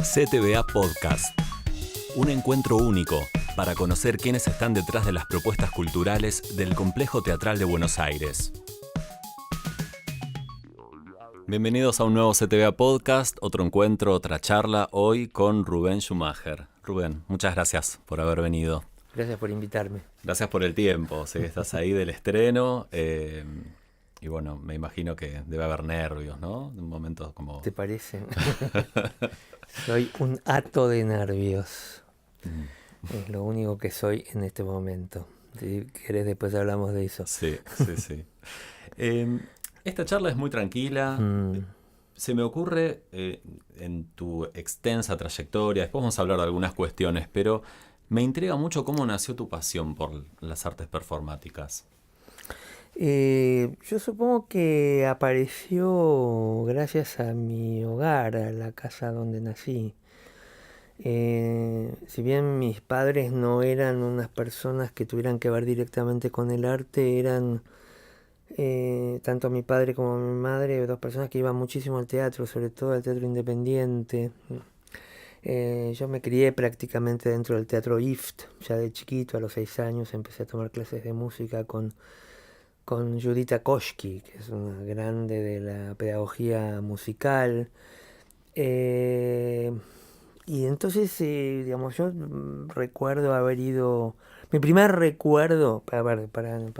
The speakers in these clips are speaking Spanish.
CTVA Podcast. Un encuentro único para conocer quiénes están detrás de las propuestas culturales del Complejo Teatral de Buenos Aires. Bienvenidos a un nuevo CTVA Podcast, otro encuentro, otra charla, hoy con Rubén Schumacher. Rubén, muchas gracias por haber venido. Gracias por invitarme. Gracias por el tiempo, sé que estás ahí del estreno y bueno, me imagino que debe haber nervios, ¿no? Un momento como... ¿Te parece? Soy un hato de nervios. Es lo único que soy en este momento. Si querés después hablamos de eso. Sí. Esta charla es muy tranquila. Se me ocurre en tu extensa trayectoria, después vamos a hablar de algunas cuestiones, pero me intriga mucho cómo nació tu pasión por las artes performáticas. Yo supongo que apareció gracias a mi hogar, a la casa donde nací. Si bien mis padres no eran unas personas que tuvieran que ver directamente con el arte, eran tanto mi padre como mi madre dos personas que iban muchísimo al teatro, sobre todo al teatro independiente. Yo me crié prácticamente dentro del teatro IFT, ya de chiquito, a los 6 años empecé a tomar clases de música con Judita Koshki, que es una grande de la pedagogía musical. Y entonces, digamos, yo recuerdo haber ido... Mi primer recuerdo, para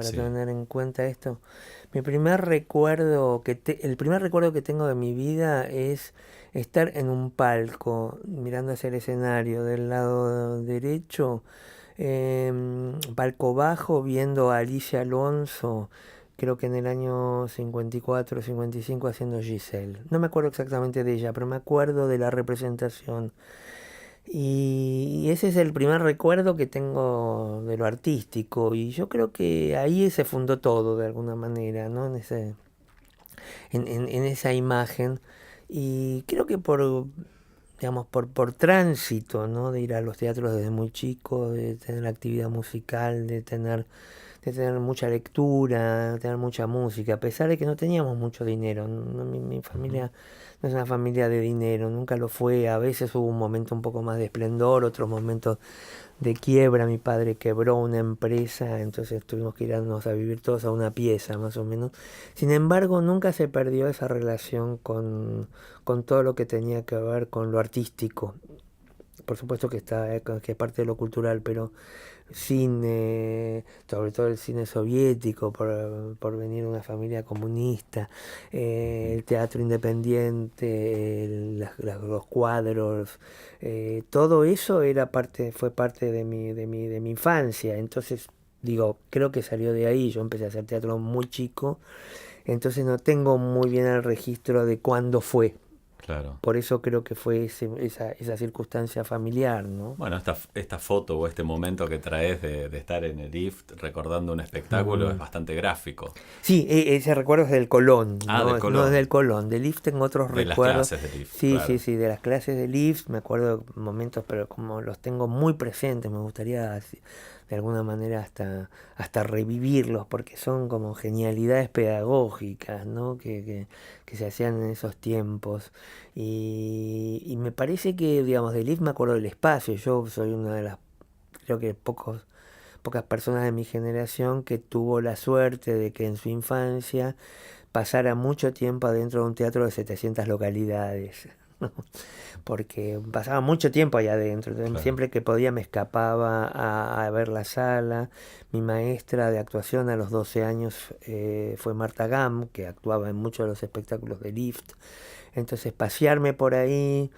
Sí. tener en cuenta esto, el primer recuerdo que tengo de mi vida es estar en un palco, mirando hacia el escenario del lado derecho, palco bajo, viendo a Alicia Alonso, creo que en el año 54 o 55 haciendo Giselle. No me acuerdo exactamente de ella, pero me acuerdo de la representación. Y ese es el primer recuerdo que tengo de lo artístico. Y yo creo que ahí se fundó todo de alguna manera, ¿no? En esa imagen. Y creo que por tránsito, ¿no? De ir a los teatros desde muy chico, de tener actividad musical, de tener mucha lectura, de tener mucha música, a pesar de que no teníamos mucho dinero. Mi familia no es una familia de dinero, nunca lo fue. A veces hubo un momento un poco más de esplendor, otros momentos de quiebra. Mi padre quebró una empresa, entonces tuvimos que irnos a vivir todos a una pieza, más o menos. Sin embargo, nunca se perdió esa relación con todo lo que tenía que ver con lo artístico. Por supuesto que que es parte de lo cultural, pero cine, sobre todo el cine soviético, por venir de una familia comunista, el teatro independiente, los cuadros, todo eso fue parte de mi infancia. Entonces, digo, creo que salió de ahí. Yo empecé a hacer teatro muy chico, entonces no tengo muy bien el registro de cuándo fue. Claro. Por eso creo que fue esa circunstancia familiar, ¿no? Bueno, esta foto o este momento que traes de estar en el IFT recordando un espectáculo es bastante gráfico. Sí, ese recuerdo es del Colón, Ah, ¿no? del Colón. No es del Colón. Del IFT tengo otros De recuerdos. las clases del IFT, Sí, claro. sí, de las clases del IFT me acuerdo momentos, pero como los tengo muy presentes, me gustaría de alguna manera hasta revivirlos, porque son como genialidades pedagógicas, ¿no? Que se hacían en esos tiempos. Y me parece que, digamos, del IFT me acuerdo del espacio. Yo soy una de las, creo que pocas personas de mi generación que tuvo la suerte de que en su infancia pasara mucho tiempo adentro de un teatro de 700 localidades, ¿no? Porque pasaba mucho tiempo allá adentro. Entonces, Claro. siempre que podía me escapaba a ver la sala. Mi maestra de actuación a los 12 años fue Marta Gam, que actuaba en muchos de los espectáculos de IFT. Entonces, pasearme por ahí,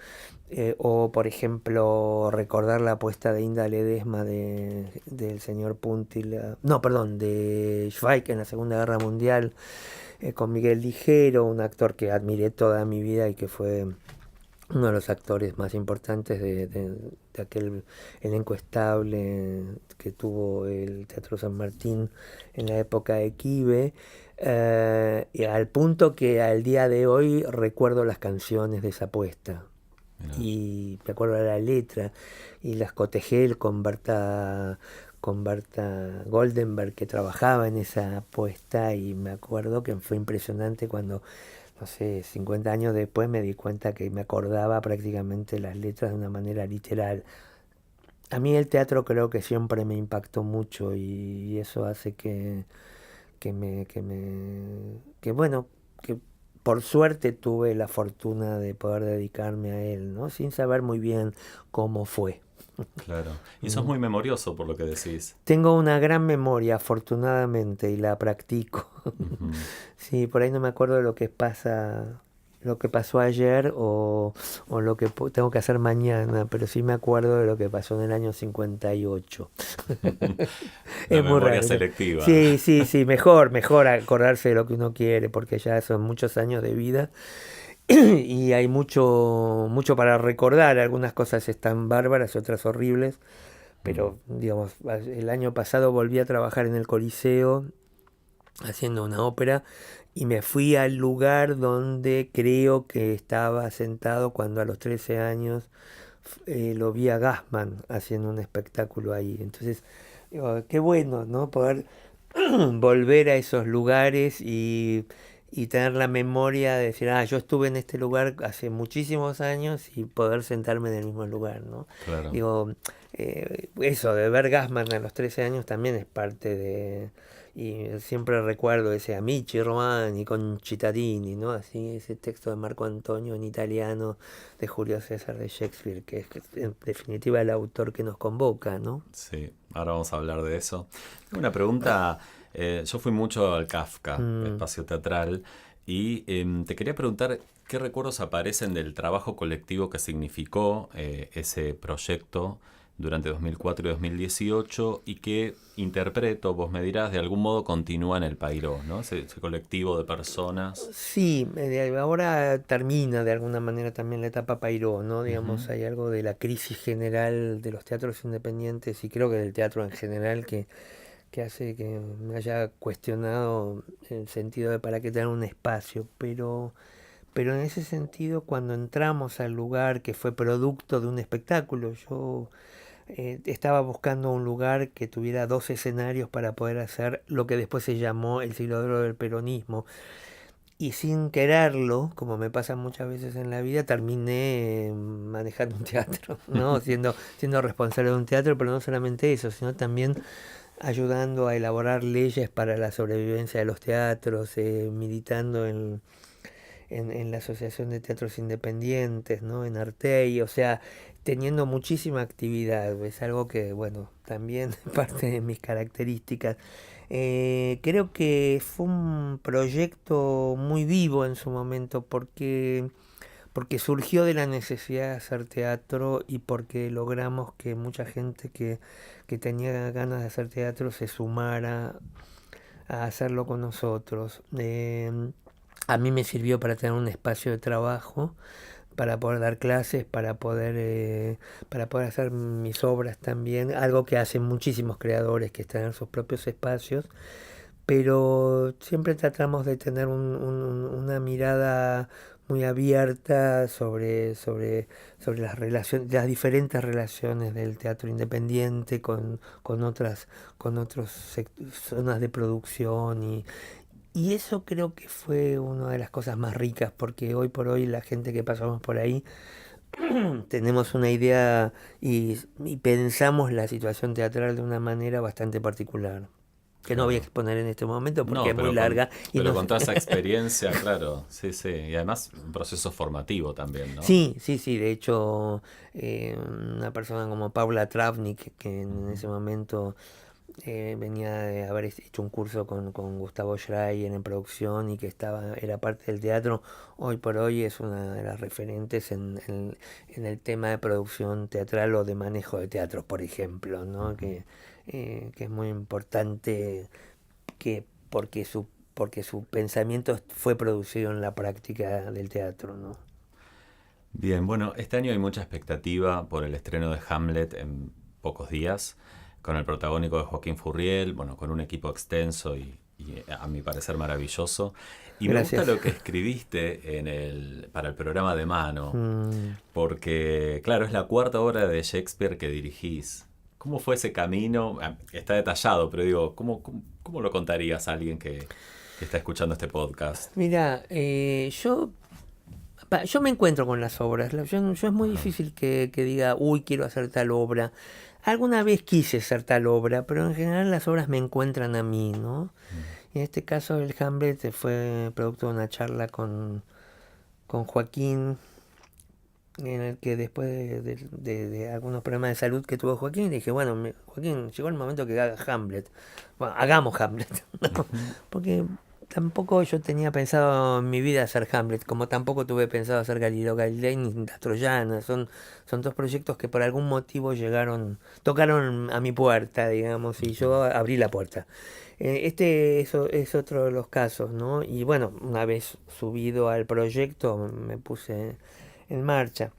o por ejemplo recordar la apuesta de Inda Ledesma del señor Puntila, no, perdón, de Schweik en la Segunda Guerra Mundial, con Miguel Ligero, un actor que admiré toda mi vida y que fue uno de los actores más importantes de aquel elenco estable que tuvo el Teatro San Martín en la época de Quibe. Y al punto que al día de hoy recuerdo las canciones de esa apuesta. Mirá. Y me acuerdo de la letra y las cotejé con Berta Goldenberg, que trabajaba en esa apuesta, y me acuerdo que fue impresionante cuando no sé, 50 años después me di cuenta que me acordaba prácticamente las letras de una manera literal. A mí el teatro creo que siempre me impactó mucho y eso hace que bueno, que por suerte tuve la fortuna de poder dedicarme a él, ¿no? Sin saber muy bien cómo fue. Claro. Y sos muy memorioso por lo que decís. Tengo una gran memoria, afortunadamente, y la practico. Ujú. Sí, por ahí no me acuerdo de lo que pasó ayer o lo que tengo que hacer mañana, pero sí me acuerdo de lo que pasó en el año 58. La Es muy memoria raro. selectiva. Sí, sí, sí, mejor acordarse de lo que uno quiere, porque ya son muchos años de vida y hay mucho para recordar. Algunas cosas están bárbaras, otras horribles, Mm. pero digamos, el año pasado volví a trabajar en el Coliseo haciendo una ópera y me fui al lugar donde creo que estaba sentado cuando a los 13 años lo vi a Gassman haciendo un espectáculo ahí. Entonces, digo, qué bueno, ¿no? Poder volver a esos lugares y tener la memoria de decir, ah, yo estuve en este lugar hace muchísimos años y poder sentarme en el mismo lugar, ¿no? Claro. Digo, eso de ver Gassman a los 13 años también es parte de... Y siempre recuerdo ese Amici Romani con Cittadini, ¿no? Así, ese texto de Marco Antonio en italiano de Julio César de Shakespeare, que es en definitiva el autor que nos convoca, ¿no? Sí, ahora vamos a hablar de eso. Tengo una pregunta. Yo fui mucho al Kafka, Mm. espacio teatral, y te quería preguntar qué recuerdos aparecen del trabajo colectivo que significó ese proyecto durante 2004 y 2018 y que interpreto, vos me dirás, de algún modo continúa en el Pairó, ¿no? Ese colectivo de personas. Sí, ahora termina de alguna manera también la etapa Pairó, ¿no? Ujú. Digamos, hay algo de la crisis general de los teatros independientes y creo que del teatro en general que hace que me haya cuestionado el sentido de para qué tener un espacio, pero en ese sentido cuando entramos al lugar que fue producto de un espectáculo, yo estaba buscando un lugar que tuviera dos escenarios para poder hacer lo que después se llamó el siglo de oro del peronismo. Y sin quererlo, como me pasa muchas veces en la vida, terminé manejando un teatro, ¿no? Siendo responsable de un teatro, pero no solamente eso, sino también ayudando a elaborar leyes para la sobrevivencia de los teatros, militando en la Asociación de Teatros Independientes, ¿no? En Artei, o sea, teniendo muchísima actividad, es algo que, bueno, también es parte de mis características. Creo que fue un proyecto muy vivo en su momento porque surgió de la necesidad de hacer teatro y porque logramos que mucha gente que tenía ganas de hacer teatro se sumara a hacerlo con nosotros. A mí me sirvió para tener un espacio de trabajo, para poder dar clases, para poder hacer mis obras también, algo que hacen muchísimos creadores que están en sus propios espacios, pero siempre tratamos de tener una mirada muy abierta sobre las relaciones, las diferentes relaciones del teatro independiente con otras zonas de producción y eso creo que fue una de las cosas más ricas, porque hoy por hoy la gente que pasamos por ahí tenemos una idea y pensamos la situación teatral de una manera bastante particular, que no voy a Claro. exponer en este momento porque No, es muy larga y pero no... con toda esa experiencia, claro, sí, sí. Y además un proceso formativo también, ¿no? Sí, sí, sí, de hecho, una persona como Paula Travnik, que en Ujú. ese momento venía de haber hecho un curso con Gustavo Schreier en producción y que era parte del teatro, hoy por hoy es una de las referentes en el tema de producción teatral o de manejo de teatro, por ejemplo, ¿no? Ujú. Que es muy importante porque su pensamiento fue producido en la práctica del teatro, ¿no? Bien, bueno, este año hay mucha expectativa por el estreno de Hamlet en pocos días, con el protagónico de Joaquín Furriel, bueno, con un equipo extenso y a mi parecer maravilloso. Y me gusta Gracias. lo que escribiste para el programa de mano, Mm. porque, claro, es la cuarta obra de Shakespeare que dirigís. ¿Cómo fue ese camino? Está detallado, pero digo, ¿cómo lo contarías a alguien que está escuchando este podcast? Mira, yo me encuentro con las obras. Yo es muy difícil que diga, uy, quiero hacer tal obra. Alguna vez quise hacer tal obra, pero en general las obras me encuentran a mí, ¿no? En este caso el Hamlet fue producto de una charla con Joaquín, en el que después de algunos problemas de salud que tuvo Joaquín, dije, bueno, Joaquín, llegó el momento que haga Hamlet. Bueno, hagamos Hamlet, ¿no? Porque tampoco yo tenía pensado en mi vida hacer Hamlet, como tampoco tuve pensado hacer Galileo Galilei ni Las Troyanas. Son dos proyectos que por algún motivo tocaron a mi puerta, digamos, y yo abrí la puerta. Eso es otro de los casos, ¿no? Y bueno, una vez subido al proyecto me puse en marcha.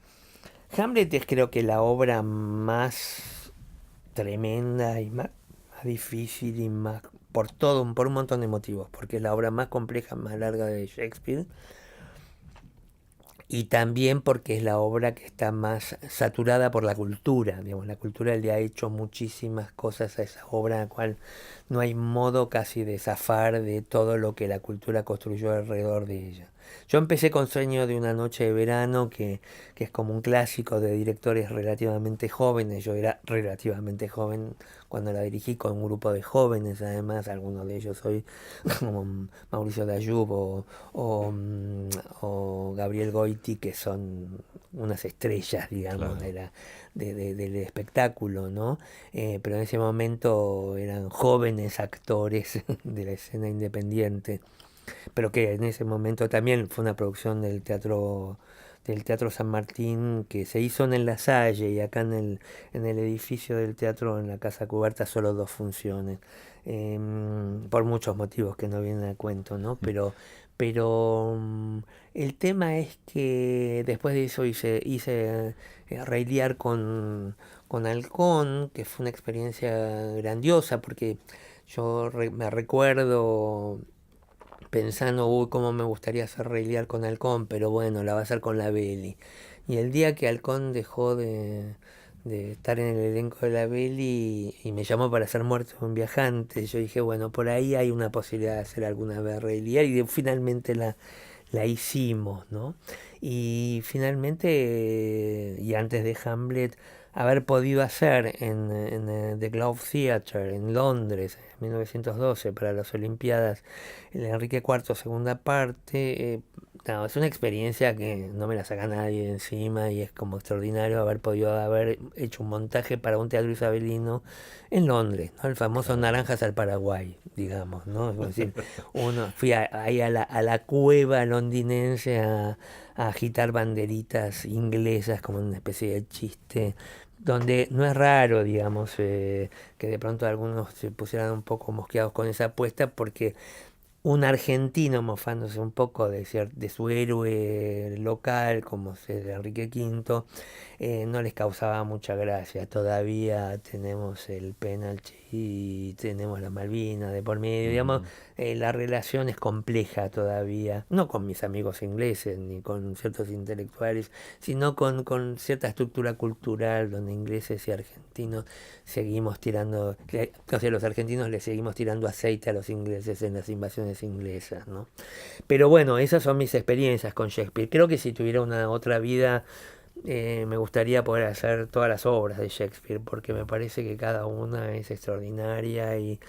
Hamlet es creo que la obra más tremenda y más difícil y más por un montón de motivos, porque es la obra más compleja, más larga de Shakespeare, y también porque es la obra que está más saturada por la cultura, digamos, la cultura le ha hecho muchísimas cosas a esa obra, a la cual no hay modo casi de zafar de todo lo que la cultura construyó alrededor de ella. Yo empecé con Sueño de una noche de verano, que es como un clásico de directores relativamente jóvenes. Yo era relativamente joven cuando la dirigí, con un grupo de jóvenes, además, algunos de ellos hoy, como Mauricio Dayub o Gabriel Goiti, que son unas estrellas, digamos, Claro. del espectáculo, ¿no? Pero en ese momento eran jóvenes actores de la escena independiente, pero que en ese momento también fue una producción del Teatro San Martín, que se hizo en el La Salle, y acá en el edificio del teatro, en la Casa Cubierta, solo 2 funciones, por muchos motivos que no vienen a cuento, ¿no? Pero el tema es que después de eso hice Reiliar con Halcón, que fue una experiencia grandiosa, porque me recuerdo pensando, uy, cómo me gustaría hacer Reiliar con Halcón, pero bueno, la va a hacer con la Beli. Y el día que Halcón dejó de estar en el elenco de la Beli y me llamó para hacer Muerto de un Viajante, yo dije, bueno, por ahí hay una posibilidad de hacer alguna vez Reiliar, y finalmente la hicimos, ¿no? Y finalmente, y antes de Hamlet, haber podido hacer en The Globe Theatre en Londres en 1912 para las Olimpiadas el Enrique IV segunda parte, no, es una experiencia que no me la saca nadie de encima, y es como extraordinario haber hecho un montaje para un teatro isabelino en Londres, ¿no? El famoso Claro. Naranjas al Paraguay, digamos, ¿no? Es decir, fui ahí a la cueva londinense a agitar banderitas inglesas como una especie de chiste, donde no es raro, digamos, que de pronto algunos se pusieran un poco mosqueados con esa apuesta, porque un argentino mofándose un poco de su héroe local, como es el Enrique V, no les causaba mucha gracia. Todavía tenemos el penalti y tenemos la Malvinas de por medio, digamos, Ujú. la relación es compleja todavía, no con mis amigos ingleses ni con ciertos intelectuales, sino con cierta estructura cultural donde ingleses y argentinos seguimos o sea, los argentinos le seguimos tirando aceite a los ingleses en las invasiones inglesas, ¿no? Pero bueno, esas son mis experiencias con Shakespeare. Creo que si tuviera una otra vida, me gustaría poder hacer todas las obras de Shakespeare, porque me parece que cada una es extraordinaria, y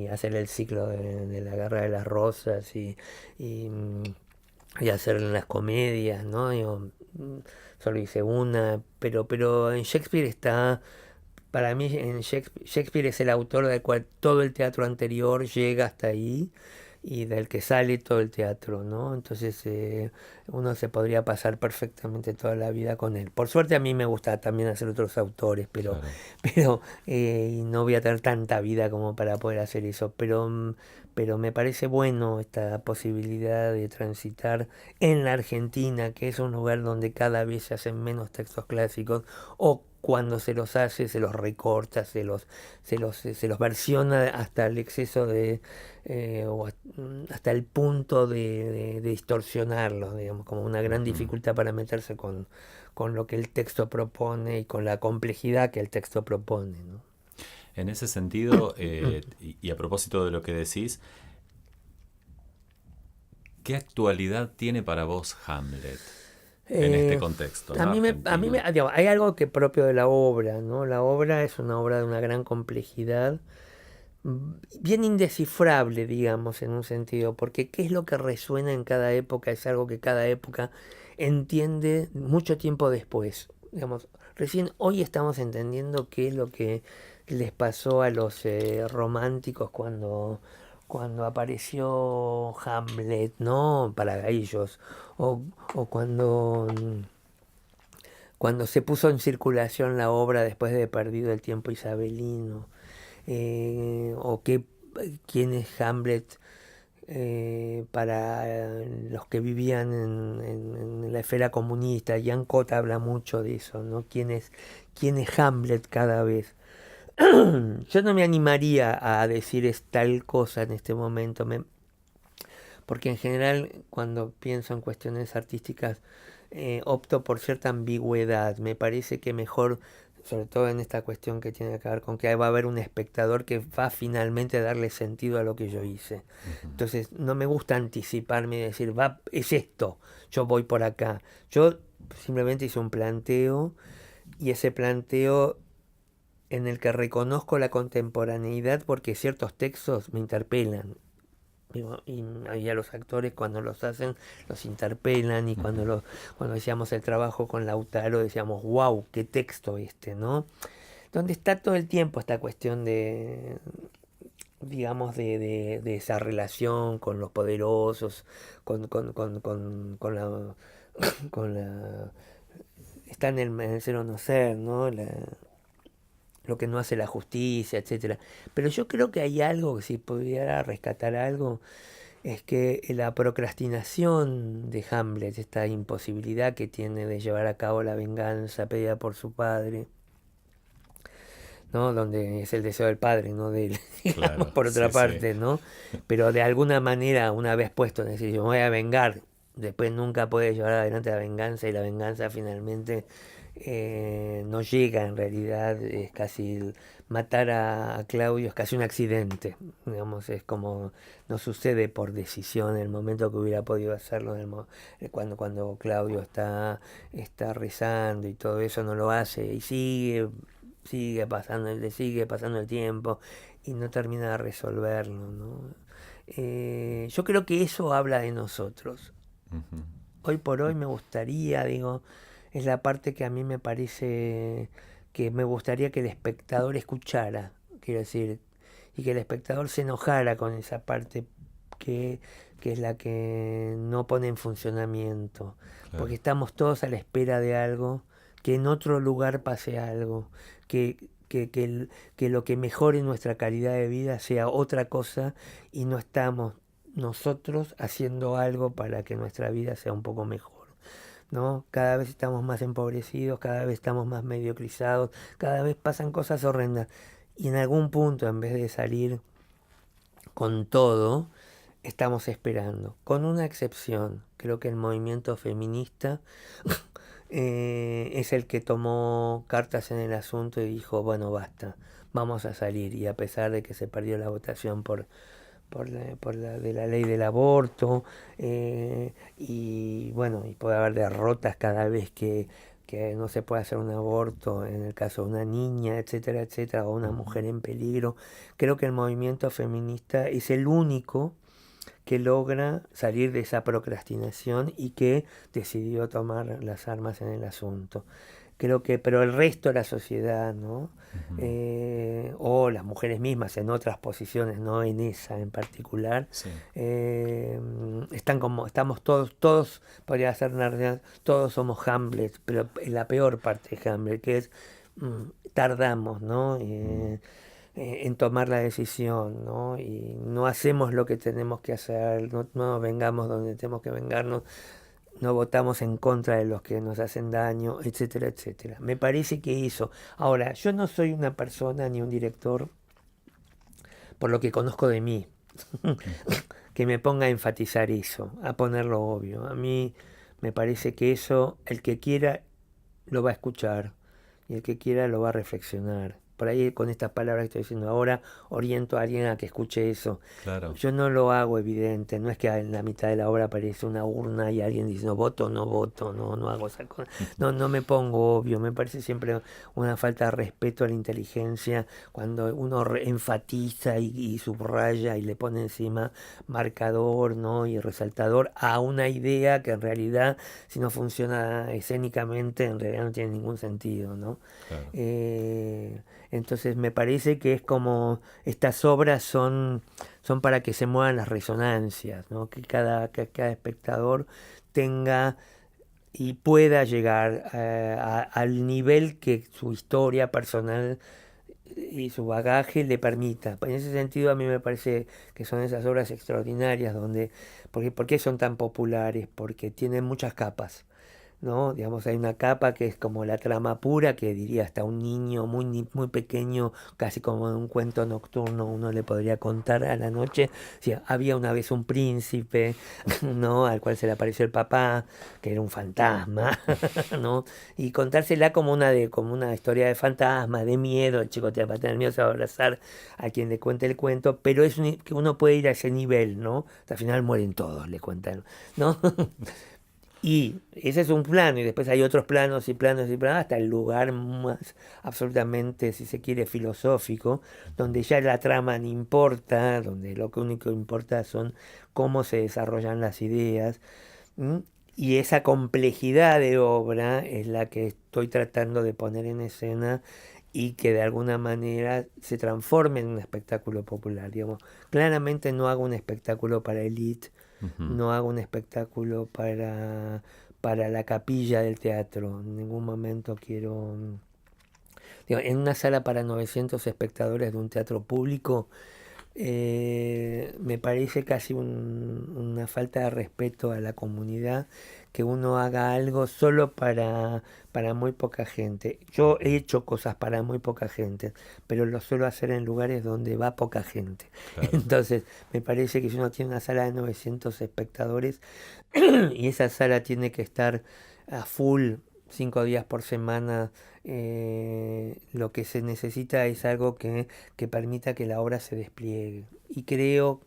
hacer el ciclo de la Guerra de las Rosas y, mm, y hacer las comedias, ¿no? Digo, solo hice una, pero en Shakespeare está, para mí en Shakespeare es el autor del cual todo el teatro anterior llega hasta ahí, y del que sale todo el teatro, ¿no? Entonces uno se podría pasar perfectamente toda la vida con él. Por suerte a mí me gusta también hacer otros autores, Claro. y no voy a tener tanta vida como para poder hacer eso, pero me parece bueno esta posibilidad de transitar en la Argentina, que es un lugar donde cada vez se hacen menos textos clásicos, o cuando se los hace, se los recorta, se los versiona hasta el exceso hasta el punto de distorsionarlos, digamos, como una gran Ujú. dificultad para meterse con lo que el texto propone y con la complejidad que el texto propone, ¿no? En ese sentido, y a propósito de lo que decís, ¿Qué actualidad tiene para vos Hamlet en este contexto, ¿no? Digamos, hay algo que propio de la obra, ¿no? La obra es una obra de una gran complejidad, bien indescifrable, digamos, en un sentido, porque qué es lo que resuena en cada época es algo que cada época entiende mucho tiempo después. Digamos, recién hoy estamos entendiendo qué es lo que les pasó a los románticos cuando apareció Hamlet, ¿no? Para ellos, o cuando se puso en circulación la obra después de perdido el tiempo isabelino, o quién es Hamlet para los que vivían en la esfera comunista. Jean Cota habla mucho de eso, ¿no? ¿Quién es Hamlet cada vez? Yo no me animaría a decir es tal cosa en este momento, porque en general cuando pienso en cuestiones artísticas opto por cierta ambigüedad. Me parece que mejor, sobre todo en esta cuestión que tiene que ver con que va a haber un espectador que va finalmente a darle sentido a lo que yo hice. Entonces no me gusta anticiparme y decir, es esto, yo voy por acá. Yo simplemente hice un planteo, y ese planteo en el que reconozco la contemporaneidad porque ciertos textos me interpelan. Y a los actores cuando los hacen los interpelan, y cuando decíamos el trabajo con Lautaro decíamos, wow, qué texto este, ¿no? Donde está todo el tiempo esta cuestión de, digamos, de esa relación con los poderosos, con la... con la está en el ser o no ser, ¿no? Lo que no hace la justicia, etcétera. Pero yo creo que hay algo, que si pudiera rescatar algo, es que la procrastinación de Hamlet, esta imposibilidad que tiene de llevar a cabo la venganza pedida por su padre, ¿no? Donde es el deseo del padre, no de él, digamos, Claro, por otra sí, sí. parte, ¿no? Pero de alguna manera, una vez puesto, es decir, yo me voy a vengar, después nunca puede llevar adelante la venganza, y la venganza finalmente no llega. En realidad es casi matar a Claudio, es casi un accidente, digamos, es como no sucede por decisión en el momento que hubiera podido hacerlo, cuando Claudio está rezando y todo eso, no lo hace, y sigue pasando el tiempo y no termina de resolverlo, ¿no? Yo creo que eso habla de nosotros. Ujú. Hoy por hoy me gustaría, digo, es la parte que a mí me parece que me gustaría que el espectador escuchara, quiero decir, y que el espectador se enojara con esa parte que, que es la que no pone en funcionamiento, Claro. porque estamos todos a la espera de algo, que en otro lugar pase algo, que lo que mejore nuestra calidad de vida sea otra cosa, y no estamos nosotros haciendo algo para que nuestra vida sea un poco mejor, ¿no? Cada vez estamos más empobrecidos, cada vez estamos más mediocrizados, cada vez pasan cosas horrendas. Y en algún punto, en vez de salir con todo, estamos esperando. Con una excepción, creo que el movimiento feminista es el que tomó cartas en el asunto y dijo, bueno, basta, vamos a salir. Y a pesar de que se perdió la votación de la ley del aborto, y bueno, y puede haber derrotas cada vez que no se puede hacer un aborto en el caso de una niña, etcétera, etcétera, o una mujer en peligro. Creo que el movimiento feminista es el único que logra salir de esa procrastinación y que decidió tomar las armas en el asunto. Creo que, pero el resto de la sociedad, ¿no? Ujú. O las mujeres mismas en otras posiciones, no en esa en particular, Sí. estamos todos, podría ser una realidad, todos somos Hamlet, pero en la peor parte de Hamlet, que es tardamos, ¿no? Mm. En tomar la decisión, ¿no? Y no hacemos lo que tenemos que hacer, no nos vengamos donde tenemos que vengarnos, no votamos en contra de los que nos hacen daño, etcétera, etcétera. Me parece que eso. Ahora, yo no soy una persona ni un director, por lo que conozco de mí, Ujú. que me ponga a enfatizar eso, a ponerlo obvio. A mí me parece que eso, el que quiera lo va a escuchar, y el que quiera lo va a reflexionar. por ahí con estas palabras que estoy diciendo ahora, oriento a alguien a que escuche eso. Claro. Yo no lo hago evidente, no es que en la mitad de la obra aparece una urna y alguien dice, no voto, no voto, no hago esa cosa. No me pongo obvio, me parece siempre una falta de respeto a la inteligencia cuando uno enfatiza y subraya y le pone encima marcador, ¿no? Y resaltador a una idea que en realidad, si no funciona escénicamente, en realidad no tiene ningún sentido, ¿no? Claro. Entonces me parece que es como estas obras son para que se muevan las resonancias, ¿no? Que cada espectador tenga y pueda llegar al nivel que su historia personal y su bagaje le permita. En ese sentido a mí me parece que son esas obras extraordinarias ¿por qué son tan populares? Porque tienen muchas capas. ¿No? Digamos, hay una capa que es como la trama pura, que diría hasta un niño muy pequeño, casi como en un cuento nocturno, uno le podría contar a la noche. Si había una vez un príncipe, ¿no? Al cual se le apareció el papá, que era un fantasma, ¿no? Y contársela como una historia de fantasma, de miedo, el chico te va a tener miedo, se va a abrazar a quien le cuente el cuento, pero que uno puede ir a ese nivel, ¿no? Hasta al final mueren todos, le cuentan, ¿no? Y ese es un plano, y después hay otros planos y planos y planos, hasta el lugar más absolutamente, si se quiere, filosófico, donde ya la trama no importa, donde lo que único importa son cómo se desarrollan las ideas. ¿M? Y esa complejidad de obra es la que estoy tratando de poner en escena y que de alguna manera se transforme en un espectáculo popular. Digamos, claramente no hago un espectáculo para élite, Ujú. no hago un espectáculo para la capilla del teatro. En ningún momento quiero... Digo, en una sala para 900 espectadores de un teatro público, me parece casi una falta de respeto a la comunidad que uno haga algo solo para muy poca gente. Yo he hecho cosas para muy poca gente, pero lo suelo hacer en lugares donde va poca gente. Claro. Entonces, me parece que si uno tiene una sala de 900 espectadores y esa sala tiene que estar a full 5 días por semana, lo que se necesita es algo que permita que la obra se despliegue. Y creo,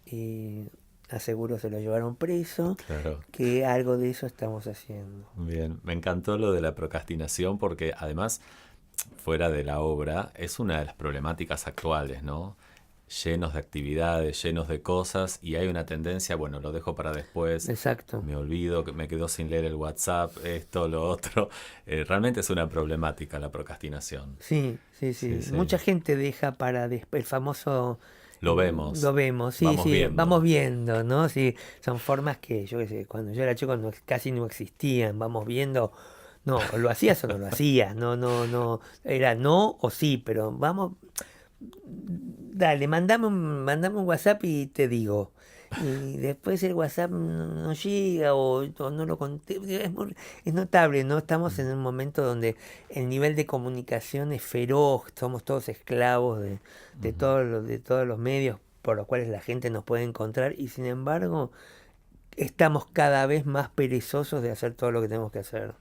eh, aseguro se lo llevaron preso, Claro. que algo de eso estamos haciendo. Bien, me encantó lo de la procrastinación porque además, fuera de la obra, es una de las problemáticas actuales, ¿no? Llenos de actividades, llenos de cosas y hay una tendencia, bueno, lo dejo para después, Exacto. me olvido, que me quedo sin leer el WhatsApp, esto, lo otro. Realmente es una problemática la procrastinación. Sí, sí, Sí, sí. sí. Mucha gente deja para después el famoso... Lo vemos, Lo vemos, sí, vamos sí, vamos viendo. viendo, ¿no? Sí, son formas que, yo qué sé, cuando yo era chico casi no existían, vamos viendo, no, o lo hacías o no lo hacías, no, era no o sí, pero vamos, dale, mandame un WhatsApp y te digo. Y después el WhatsApp no llega o no lo conté. Es notable, ¿no? Estamos en un momento donde el nivel de comunicación es feroz, somos todos esclavos Ujú. de todos los medios por los cuales la gente nos puede encontrar y sin embargo estamos cada vez más perezosos de hacer todo lo que tenemos que hacer.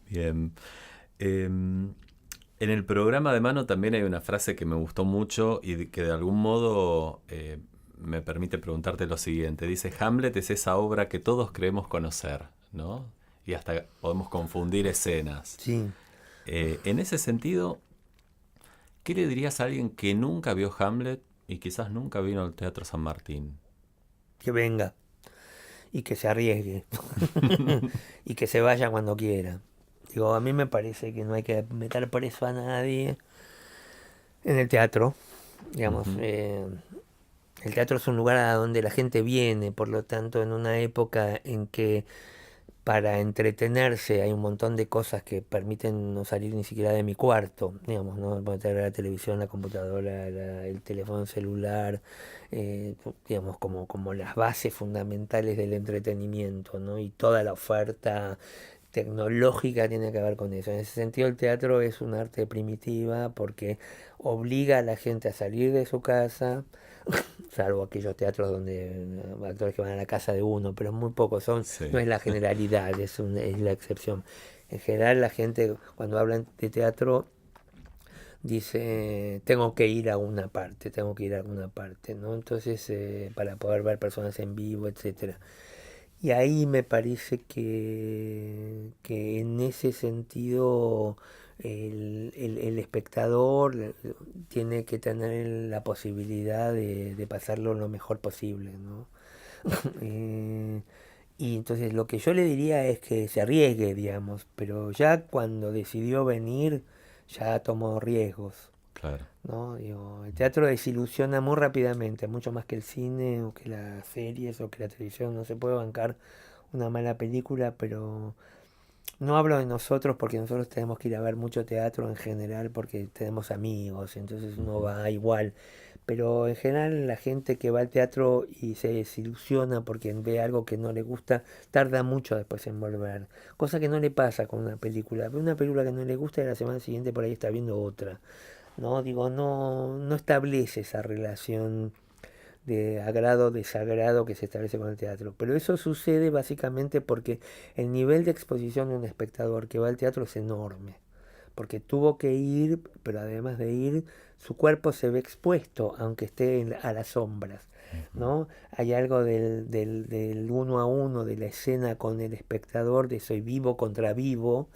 Bien. En el programa de mano también hay una frase que me gustó mucho y que de algún modo me permite preguntarte lo siguiente. Dice, Hamlet es esa obra que todos creemos conocer, ¿no? Y hasta podemos confundir escenas. Sí, En ese sentido, ¿qué le dirías a alguien que nunca vio Hamlet y quizás nunca vino al Teatro San Martín? que venga y que se arriesgue y que se vaya cuando quiera. Digo, a mí me parece que no hay que meter preso a nadie en el teatro. Digamos, Ujú. el teatro es un lugar a donde la gente viene, por lo tanto, en una época en que para entretenerse hay un montón de cosas que permiten no salir ni siquiera de mi cuarto, digamos, ¿no? Puedo tener la televisión, la computadora, el teléfono celular, digamos, como las bases fundamentales del entretenimiento, ¿no? Y toda la oferta tecnológica tiene que ver con eso. En ese sentido, el teatro es un arte primitiva porque obliga a la gente a salir de su casa, salvo aquellos teatros donde actores que van a la casa de uno, pero muy pocos son, no Sí, es la generalidad, es la excepción. En general la gente cuando hablan de teatro dice, tengo que ir a una parte, tengo que ir a alguna parte, ¿no? Entonces, para poder ver personas en vivo, etcétera. Y ahí me parece que en ese sentido el espectador tiene que tener la posibilidad de pasarlo lo mejor posible, ¿no? Eh, y entonces lo que yo le diría es que se arriesgue, digamos, pero ya cuando decidió venir, ya tomó riesgos, claro. ¿no? Digo, el teatro desilusiona muy rápidamente, mucho más que el cine o que las series o que la televisión. No se puede bancar una mala película, pero no hablo de nosotros porque nosotros tenemos que ir a ver mucho teatro en general porque tenemos amigos, entonces uno Ujú. va igual. Pero en general la gente que va al teatro y se desilusiona porque ve algo que no le gusta, tarda mucho después en volver. Cosa que no le pasa con una película. Ve una película que no le gusta y la semana siguiente por ahí está viendo otra. No, digo, no establece esa relación de agrado-desagrado que se establece con el teatro. Pero eso sucede básicamente porque el nivel de exposición de un espectador que va al teatro es enorme. Porque tuvo que ir, pero además de ir, su cuerpo se ve expuesto, aunque esté a las sombras. Ujú. ¿No? Hay algo del uno a uno, de la escena con el espectador, de soy vivo contra vivo,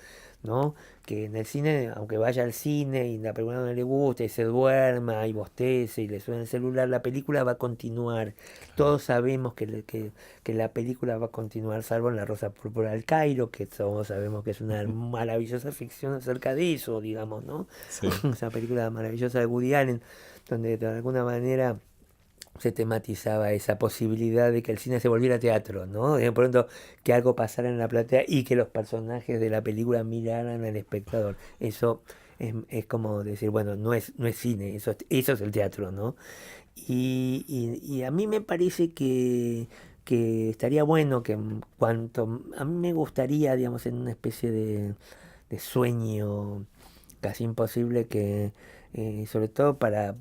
¿no? Que en el cine, aunque vaya al cine y la película no le guste y se duerma y bostece y le suena el celular, la película va a continuar. Claro. Todos sabemos que la película va a continuar, salvo en La Rosa Púrpura del Cairo, que todos sabemos que es una maravillosa ficción acerca de eso, digamos, ¿no? Sí, Esa película maravillosa de Woody Allen, donde de alguna manera se tematizaba esa posibilidad de que el cine se volviera teatro, ¿no? De pronto que algo pasara en la platea y que los personajes de la película miraran al espectador. Eso es como decir, bueno, no es cine, eso es el teatro, ¿no? Y a mí me parece que estaría bueno que a mí me gustaría, digamos, en una especie de sueño casi imposible que, sobre todo para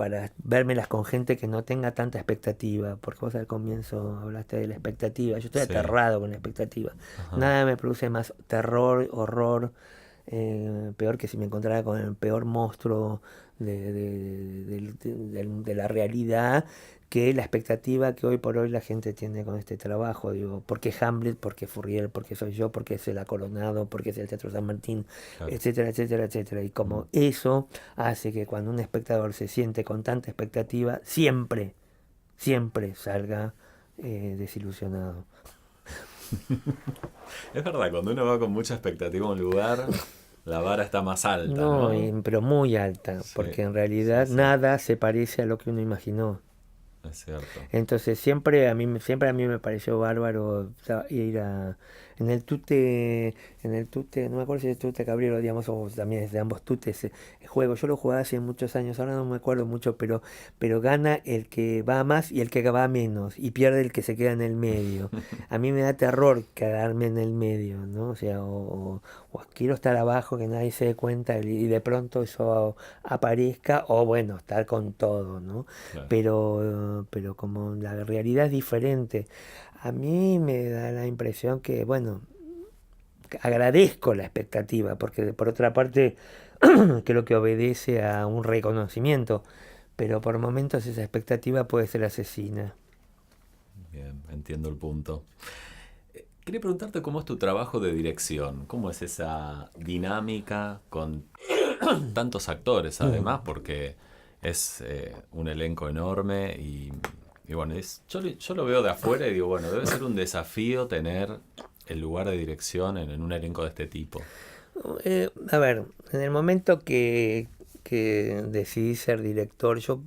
vérmelas con gente que no tenga tanta expectativa, porque vos al comienzo hablaste de la expectativa, yo estoy sí. aterrado con la expectativa, Ajá. nada me produce más terror, horror, peor que si me encontrara con el peor monstruo de la realidad, que la expectativa que hoy por hoy la gente tiene con este trabajo. Digo, ¿por qué Hamlet? ¿Por qué Furriel? ¿Por qué soy yo? ¿Por qué es el Acoronado? ¿Por qué es el Teatro San Martín? Claro. Etcétera, etcétera, etcétera. Y Mm. como eso hace que cuando un espectador se siente con tanta expectativa, siempre, siempre salga desilusionado. Es verdad, cuando uno va con mucha expectativa a un lugar, la vara está más alta, No, ¿no? pero muy alta, Sí, porque en sí, realidad sí, nada se parece a lo que uno imaginó. es cierto. Entonces siempre a mí me pareció bárbaro ir a en el tute, no me acuerdo si es tute Cabrero, digamos, o también es de ambos tutes el juego. Yo lo jugaba hace muchos años, ahora no me acuerdo mucho, pero gana el que va más y el que va menos, y pierde el que se queda en el medio. A mí me da terror quedarme en el medio, ¿no? O sea, o quiero estar abajo, que nadie se dé cuenta y de pronto eso aparezca, o bueno, estar con todo, ¿no? Claro. Pero como la realidad es diferente, a mí me da la impresión que, bueno, agradezco la expectativa, porque por otra parte creo que obedece a un reconocimiento, pero por momentos esa expectativa puede ser asesina. Bien, entiendo el punto. Quería preguntarte cómo es tu trabajo de dirección, cómo es esa dinámica con tantos actores además, porque es un elenco enorme y bueno, yo lo veo de afuera y digo, bueno, debe ser un desafío tener el lugar de dirección en un elenco de este tipo. A ver, en el momento que decidí ser director, yo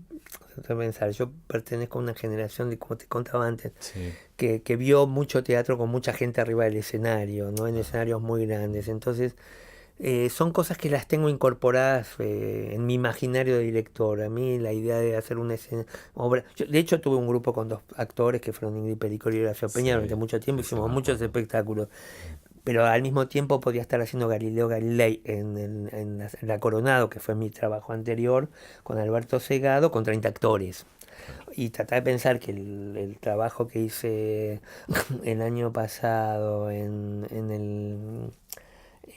pertenezco a una generación de, como te contaba antes, Sí, que vio mucho teatro con mucha gente arriba del escenario, ¿no? En ajá, escenarios muy grandes. Entonces, son cosas que las tengo incorporadas en mi imaginario de director. A mí la idea de hacer una escena, obra... de hecho, tuve un grupo con dos actores que fueron Ingrid Pericol y Horacio Peña durante sí, mucho tiempo. sí, sí, Hicimos me muchos acuerdo. espectáculos. Pero al mismo tiempo podía estar haciendo Galileo Galilei en la Coronado, que fue mi trabajo anterior, con Alberto Segado, con 30 actores. Claro. Y tratar de pensar que el trabajo que hice el año pasado en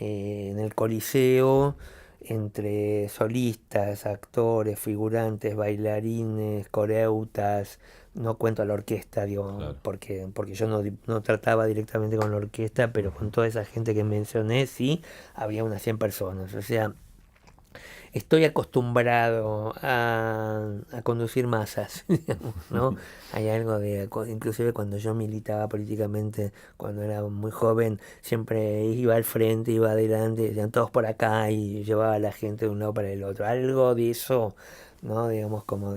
el Coliseo, entre solistas, actores, figurantes, bailarines, coreutas, no cuento a la orquesta, digo, Claro. porque yo no trataba directamente con la orquesta, pero con toda esa gente que mencioné, sí, había unas 100 personas. O sea, estoy acostumbrado a conducir masas, digamos, ¿no? Hay algo de, inclusive cuando yo militaba políticamente, cuando era muy joven, siempre iba al frente, iba adelante, decían todos por acá y llevaba a la gente de un lado para el otro. Algo de eso, ¿no? Digamos, por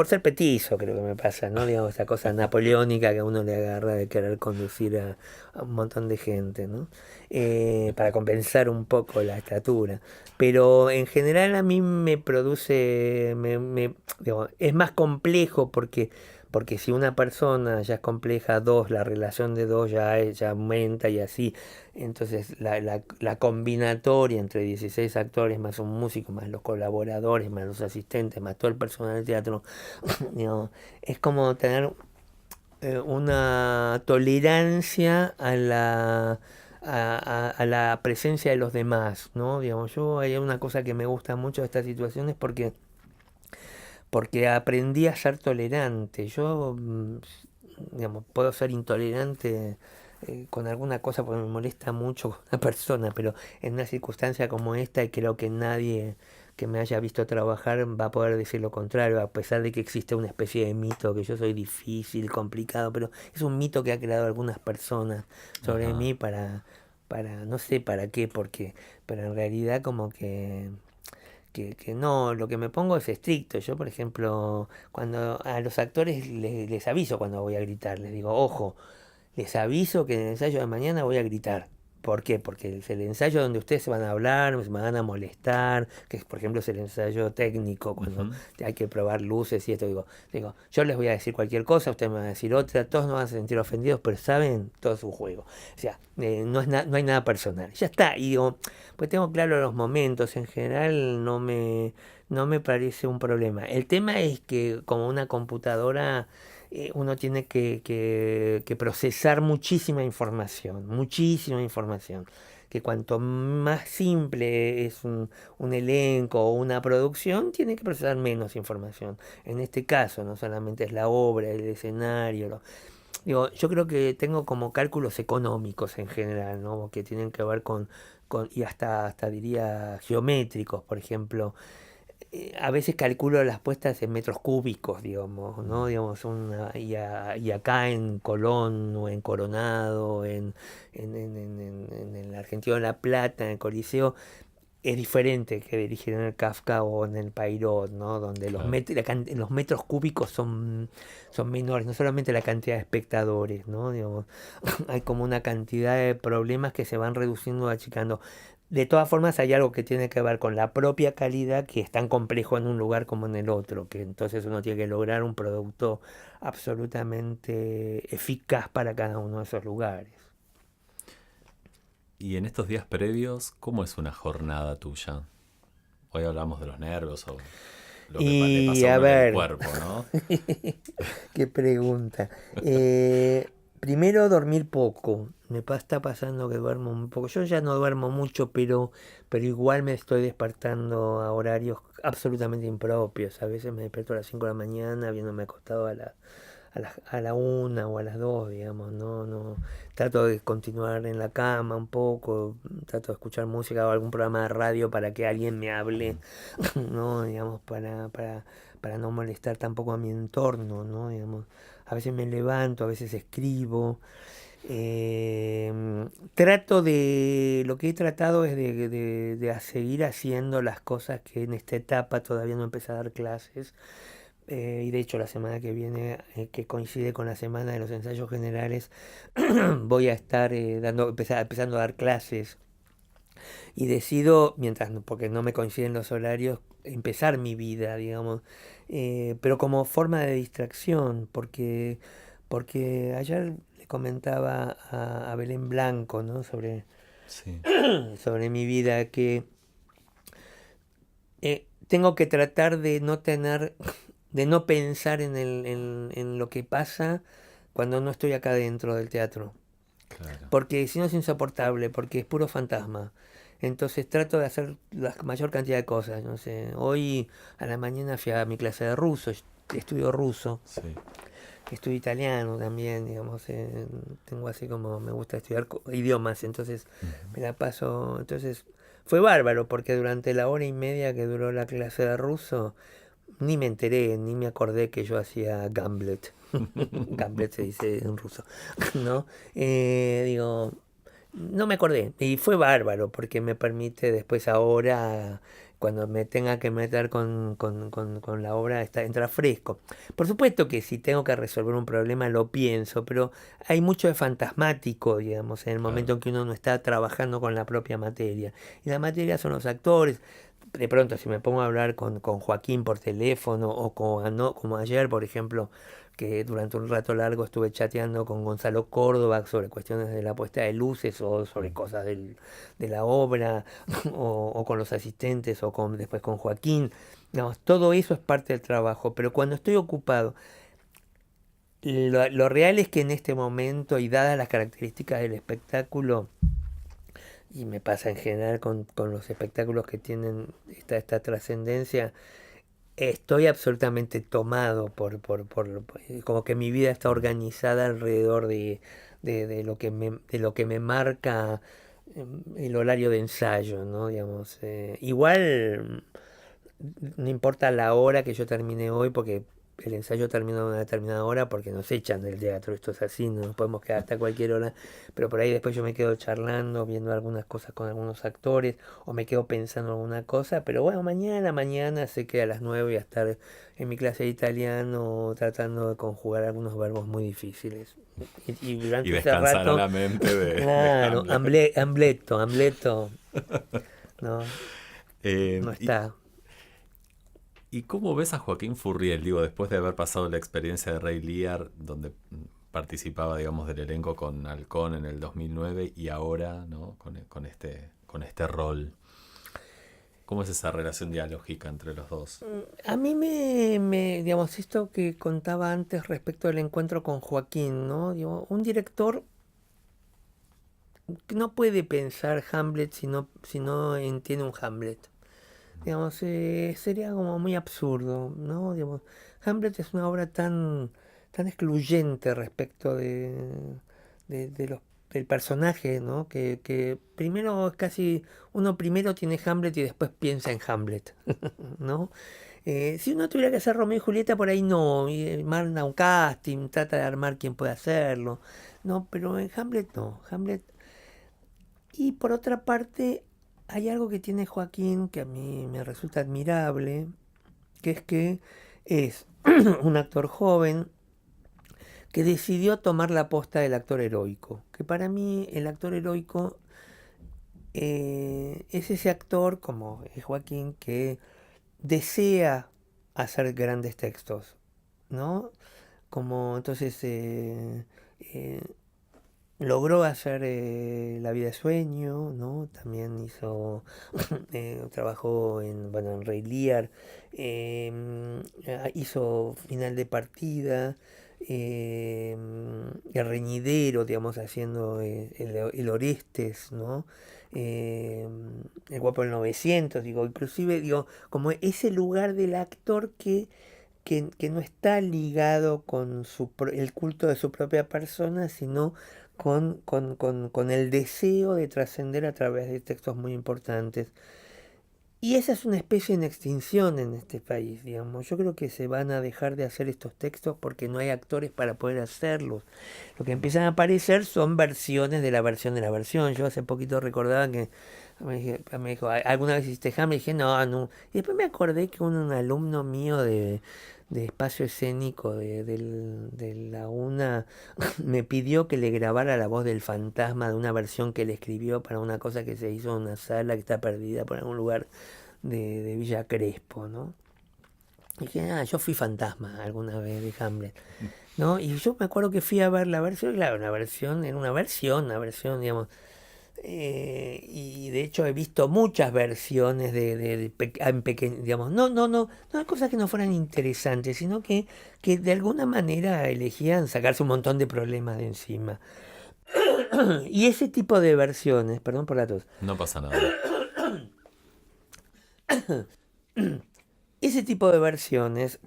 ser petizo creo que me pasa, ¿no? Digamos, esa cosa napoleónica que a uno le agarra de querer conducir a un montón de gente, ¿no? Para compensar un poco la estatura. Pero en general a mí me produce, digo, es más complejo porque si una persona ya es compleja, dos, la relación de dos ya aumenta y así. Entonces la combinatoria entre 16 actores, más un músico, más los colaboradores, más los asistentes, más todo el personal del teatro, digamos, es como tener una tolerancia a la presencia de los demás, ¿no? Digamos, yo hay una cosa que me gusta mucho de estas situaciones porque aprendí a ser tolerante. Yo, digamos, puedo ser intolerante con alguna cosa porque me molesta mucho con una persona, pero en una circunstancia como esta creo que nadie que me haya visto trabajar va a poder decir lo contrario, a pesar de que existe una especie de mito que yo soy difícil, complicado, pero es un mito que ha creado algunas personas sobre Ajá. mí no sé para qué, porque, pero en realidad como que no, lo que me pongo es estricto. Yo, por ejemplo, cuando a los actores les aviso cuando voy a gritar, les digo, ojo, les aviso que en el ensayo de mañana voy a gritar. ¿Por qué? Porque es el ensayo donde ustedes se van a hablar, se van a molestar, que por ejemplo es el ensayo técnico, cuando Ujú. hay que probar luces y esto. Digo, yo les voy a decir cualquier cosa, ustedes me van a decir otra, todos no van a sentir ofendidos, pero saben, todo es un juego. O sea, no hay nada personal. Ya está. Y digo, pues tengo claro los momentos, en general no me parece un problema. El tema es que como una computadora uno tiene que procesar muchísima información, que cuanto más simple es un elenco o una producción, tiene que procesar menos información. En este caso, no solamente es la obra, el escenario, digo, yo creo que tengo como cálculos económicos en general, ¿no? Que tienen que ver y hasta diría geométricos, por ejemplo, a veces calculo las puestas en metros cúbicos, digamos, ¿no? Mm. Digamos, y acá en Colón o en Coronado, en el Argentino de La Plata, en el Coliseo, es diferente que dirigir en el Kafka o en el Pairot, ¿no? Donde Claro. los metros cúbicos son menores, no solamente la cantidad de espectadores, ¿no? Digamos, hay como una cantidad de problemas que se van reduciendo, achicando. De todas formas, hay algo que tiene que ver con la propia calidad, que es tan complejo en un lugar como en el otro, que entonces uno tiene que lograr un producto absolutamente eficaz para cada uno de esos lugares. Y en estos días previos, ¿cómo es una jornada tuya? Hoy hablamos de los nervios o lo que le Y pasa a a uno en el ver, cuerpo, ¿no? qué pregunta. Primero, dormir poco. Está pasando que duermo un poco. Yo ya no duermo mucho, pero igual me estoy despertando a horarios absolutamente impropios. A veces me despierto a las 5 de la mañana, habiéndome acostado a la 1 o a las 2, digamos. No. Trato de continuar en la cama un poco, trato de escuchar música o algún programa de radio para que alguien me hable, Ujú. ¿no? Digamos, para no molestar tampoco a mi entorno, ¿no? Digamos, a veces me levanto, a veces escribo. Lo que he tratado es de seguir haciendo las cosas que en esta etapa todavía no empecé a dar clases. Y de hecho la semana que viene, que coincide con la semana de los ensayos generales, voy a estar empezando a dar clases y decido, porque no me coinciden los horarios, empezar mi vida, digamos, pero como forma de distracción, porque ayer le comentaba a Belén Blanco, ¿no? sobre, Sí. sobre mi vida, que tengo que tratar de no tener, de no pensar en lo que pasa cuando no estoy acá dentro del teatro. Claro. Porque si no es insoportable, porque es puro fantasma. Entonces trato de hacer la mayor cantidad de cosas. No sé, hoy a la mañana fui a mi clase de ruso, estudio ruso, Sí. estudio italiano también, digamos. Tengo así como me gusta estudiar idiomas, entonces Ujú. me la paso. Entonces fue bárbaro, porque durante la hora y media que duró la clase de ruso, ni me enteré, ni me acordé que yo hacía Gamblet. Gamblet se dice en ruso, ¿no? Digo, no me acordé. Y fue bárbaro porque me permite después ahora, cuando me tenga que meter con la obra, entrar fresco. Por supuesto que si tengo que resolver un problema lo pienso, pero hay mucho de fantasmático, digamos, en el Claro. momento en que uno no está trabajando con la propia materia. Y la materia son los actores. De pronto, si me pongo a hablar con Joaquín por teléfono o como ayer, por ejemplo, que durante un rato largo estuve chateando con Gonzalo Córdoba sobre cuestiones de la puesta de luces o sobre Mm. cosas de la obra o con los asistentes o después con Joaquín. Digamos, todo eso es parte del trabajo, pero cuando estoy ocupado, lo real es que en este momento y dadas las características del espectáculo, y me pasa en general con los espectáculos que tienen esta trascendencia, estoy absolutamente tomado como que mi vida está organizada alrededor de lo que me marca el horario de ensayo, ¿no? Digamos, igual no importa la hora que yo termine hoy, porque el ensayo termina a una determinada hora porque nos echan del teatro, esto es así, no nos podemos quedar hasta cualquier hora, pero por ahí después yo me quedo charlando, viendo algunas cosas con algunos actores, o me quedo pensando alguna cosa, pero bueno, mañana sé que a las 9 voy a estar en mi clase de italiano tratando de conjugar algunos verbos muy difíciles. Y Y durante ese descansar a rato, la mente de claro, Hamlet. Ambleto, no, Eh, no y, está. ¿Y cómo ves a Joaquín Furriel? Digo, después de haber pasado la experiencia de Rey Lear, donde participaba, digamos, del elenco con Halcón en el 2009 y ahora, ¿no? Con este rol. ¿Cómo es esa relación dialógica entre los dos? A mí digamos, esto que contaba antes respecto del encuentro con Joaquín, ¿no? Digo, un director que no puede pensar Hamlet si no entiende un Hamlet. Digamos, sería como muy absurdo, ¿no? Digamos, Hamlet es una obra tan excluyente respecto de los, del personaje, ¿no? Que primero es casi, uno primero tiene Hamlet y después piensa en Hamlet, ¿no? Si uno tuviera que hacer Romeo y Julieta, por ahí no, y manda un casting, trata de armar quién puede hacerlo, no, pero en Hamlet no, Hamlet. Y por otra parte, hay algo que tiene Joaquín que a mí me resulta admirable, que es un actor joven que decidió tomar la posta del actor heroico, que para mí el actor heroico es ese actor, como es Joaquín, que desea hacer grandes textos, ¿no? Como entonces eh, logró hacer La vida de sueño, ¿no? También trabajó bueno, en Rey Lear, hizo Final de partida, El reñidero, digamos, haciendo el Orestes, ¿no? Eh, el guapo del 900, digo, inclusive, digo, como ese lugar del actor que no está ligado con el culto de su propia persona, sino con el deseo de trascender a través de textos muy importantes. Y esa es una especie en extinción en este país, digamos. Yo creo que se van a dejar de hacer estos textos porque no hay actores para poder hacerlos. Lo que empiezan a aparecer son versiones de la versión de la versión. Yo hace poquito recordaba que me dijo, ¿alguna vez hiciste Hamlet? Y dije, no, no. Y después me acordé que un alumno mío de espacio escénico de la UNA me pidió que le grabara la voz del fantasma de una versión que él escribió para una cosa que se hizo en una sala que está perdida por algún lugar de Villa Crespo, ¿no? Y dije, yo fui fantasma alguna vez de Hamlet, ¿no? Y yo me acuerdo que fui a ver la versión, claro, una versión, digamos, Y de hecho he visto muchas versiones digamos, no hay cosas que no fueran interesantes, sino que de alguna manera elegían sacarse un montón de problemas de encima. Y ese tipo de versiones, perdón por la tos, No pasa nada. ese tipo de versiones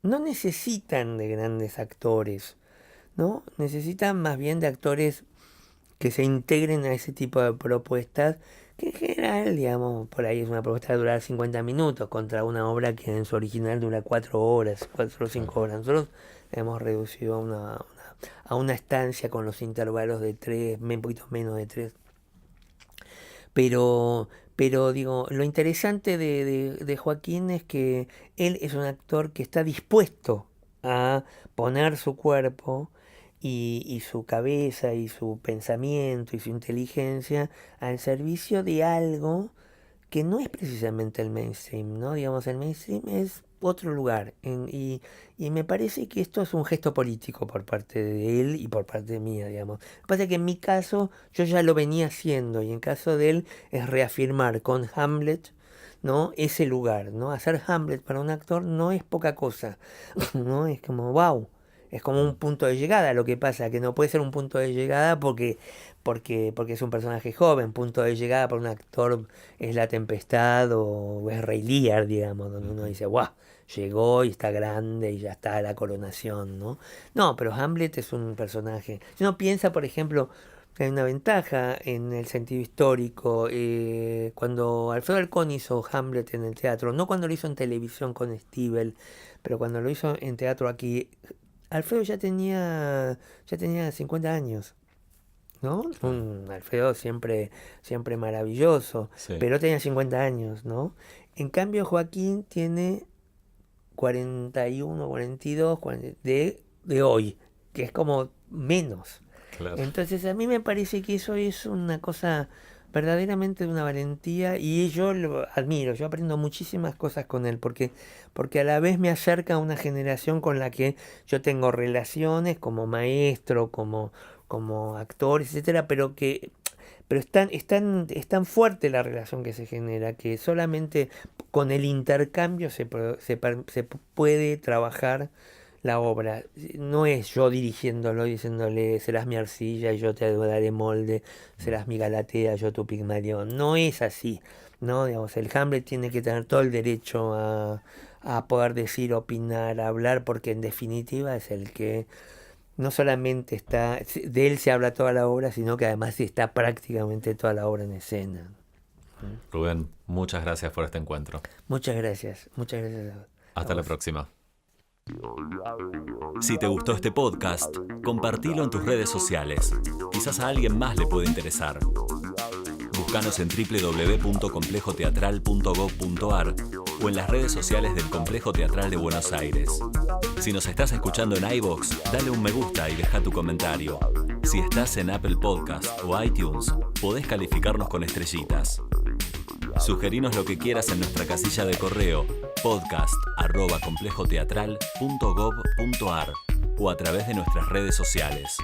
no necesitan de grandes actores, ¿no? Necesitan más bien de actores que se integren a ese tipo de propuestas, que en general, digamos, por ahí es una propuesta de durar 50 minutos contra una obra que en su original dura 4 horas, 4 o 5 horas. Nosotros hemos reducido a una estancia con los intervalos de 3, un poquito menos de 3. Pero digo, lo interesante de Joaquín es que él es un actor que está dispuesto a poner su cuerpo y su cabeza y su pensamiento y su inteligencia al servicio de algo que no es precisamente el mainstream, ¿no? Digamos, el mainstream es otro lugar. Y me parece que esto es un gesto político por parte de él y por parte mía, digamos. Lo que pasa es que en mi caso yo ya lo venía haciendo y en caso de él es reafirmar con Hamlet, ¿no? Ese lugar, ¿no? Hacer Hamlet para un actor no es poca cosa, ¿no? Es como, wow. Es como un punto de llegada. Lo que pasa que no puede ser un punto de llegada porque es un personaje joven. Punto de llegada para un actor es La Tempestad o es Rey Lear, digamos, donde uno dice, ¡guau! Llegó y está grande y ya está la coronación, ¿no? No, pero Hamlet es un personaje. Si uno piensa, por ejemplo, que hay una ventaja en el sentido histórico. Cuando Alfredo Alcón hizo Hamlet en el teatro, no cuando lo hizo en televisión con Stivel, pero cuando lo hizo en teatro aquí, Alfredo ya tenía 50 años, ¿no? Un Alfredo siempre maravilloso, Sí. pero tenía 50 años, ¿no? En cambio Joaquín tiene 41, 42 de hoy, que es como menos. Claro. Entonces a mí me parece que eso es una cosa verdaderamente de una valentía y yo lo admiro, yo aprendo muchísimas cosas con él porque a la vez me acerca a una generación con la que yo tengo relaciones como maestro, como actor, etcétera, pero es tan fuerte la relación que se genera que solamente con el intercambio se puede trabajar la obra. No es yo dirigiéndolo y diciéndole serás mi arcilla y yo te daré molde, serás mi Galatea, yo tu Pigmalión. No es así, ¿no? Digamos, el Hamlet tiene que tener todo el derecho a poder decir, opinar, hablar, porque en definitiva es el que no solamente está, de él se habla toda la obra, sino que además está prácticamente toda la obra en escena. Rubén, muchas gracias por este encuentro. Muchas gracias a Hasta la vos. próxima. Si te gustó este podcast, compartilo en tus redes sociales. Quizás a alguien más le puede interesar. Búscanos en www.complejoteatral.gov.ar o en las redes sociales del Complejo Teatral de Buenos Aires. Si nos estás escuchando en iVoox, dale un me gusta y deja tu comentario. Si estás en Apple Podcast o iTunes, podés calificarnos con estrellitas. Sugerinos lo que quieras en nuestra casilla de correo podcast@complejoteatral.gov.ar o a través de nuestras redes sociales.